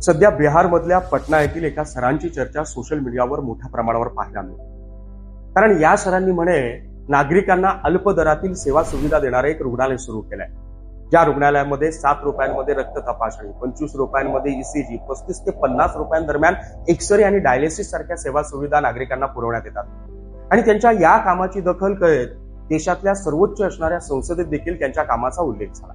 सध्या बिहारमधल्या पटना येथील एका सरांची चर्चा सोशल मीडियावर मोठ्या प्रमाणावर पाहायला मिळते. कारण या सरांनी म्हणे नागरिकांना अल्प दरातील सेवा सुविधा देणारं एक रुग्णालय सुरू केलंय. ज्या रुग्णालयामध्ये 7 रुपयांमध्ये रक्त तपासणी, 25 रुपयांमध्ये ईसीजी, 35 ते 50 रुपयांदरम्यान एक्सरे आणि डायलिसिस सारख्या सेवा सुविधा नागरिकांना पुरवण्यात येतात. आणि त्यांच्या या कामाची दखल कळत देशातल्या सर्वोच्च असणाऱ्या संसदेत देखील त्यांच्या कामाचा उल्लेख झाला.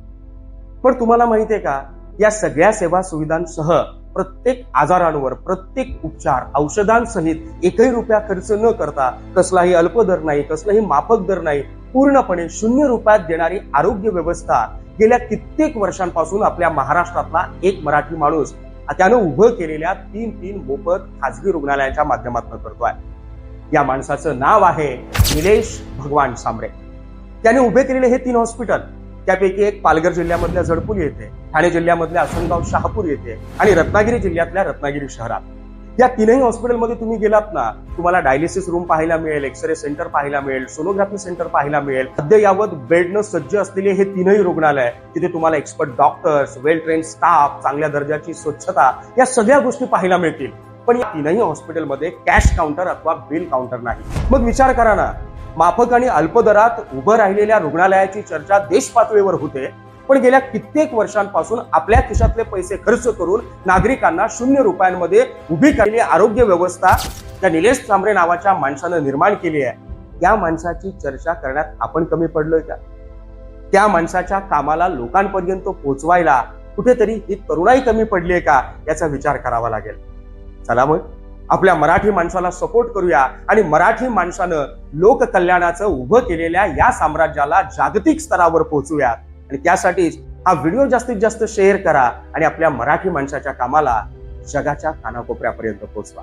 पण तुम्हाला माहितीये का, या सगळ्या सेवा सुविधांसह प्रत्येक आजारांवर प्रत्येक उपचार औषधांसहित एकही रुपया खर्च न करता, कसलाही अल्प दर नाही, कसलाही माफक दर नाही, पूर्णपणे 0 रुपयात देणारी आरोग्य व्यवस्था गेल्या कित्येक वर्षांपासून आपल्या महाराष्ट्रातला एक मराठी माणूस त्यानं उभं केलेल्या 3 मोफत खासगी रुग्णालयाच्या माध्यमातून करतोय. या माणसाचं नाव आहे निलेश भगवान सांबरे. त्याने उभे केलेले हे 3 हॉस्पिटल, त्यापैकी एक पालघर जिल्ह्यामधल्या जडपुली येथे, ठाणे जिल्ह्यामधल्या आसनगाव शहापूर येथे आणि रत्नागिरी जिल्ह्यातल्या रत्नागिरी शहरात. या 3ही हॉस्पिटलमध्ये तुम्ही गेलात ना, तुम्हाला डायलिसिस रूम पाहायला मिळेल, एक्सरे सेंटर पाहायला मिळेल, सोनोग्राफी सेंटर पाहायला मिळेल. अद्ययावत बेडनं सज्ज असलेले हे 3ही रुग्णालय, तिथे तुम्हाला एक्सपर्ट डॉक्टर्स, वेल ट्रेन स्टाफ, चांगल्या दर्जाची स्वच्छता, या सगळ्या गोष्टी पाहायला मिळतील. पण या 3ही हॉस्पिटलमध्ये कॅश काउंटर अथवा बिल काउंटर नाही. मग विचार करा ना, माफक आणि अल्प दरात उभं राहिलेल्या रुग्णालयाची चर्चा देश पातळीवर होते, पण गेल्या कित्येक वर्षांपासून आपल्या खिशातले पैसे खर्च करून नागरिकांना 0 रुपयांमध्ये उभी केलेली आरोग्य व्यवस्था त्या निलेश सांबरे नावाच्या माणसानं निर्माण केली आहे. त्या माणसाची चर्चा करण्यात आपण कमी पडलोय का? त्या माणसाच्या कामाला लोकांपर्यंत पोहोचवायला कुठेतरी ही तरुणाई कमी पडलीये का, याचा विचार करावा लागेल. चला मग आपल्या मराठी माणसाला सपोर्ट करूया आणि मराठी माणसानं लोककल्याणाचं उभं केलेल्या या साम्राज्याला जागतिक स्तरावर पोहोचूयात. आणि त्यासाठीच हा व्हिडिओ जास्तीत जास्त शेअर करा आणि आपल्या मराठी माणसाच्या कामाला जगाच्या कानाकोपऱ्यापर्यंत पोहोचवा.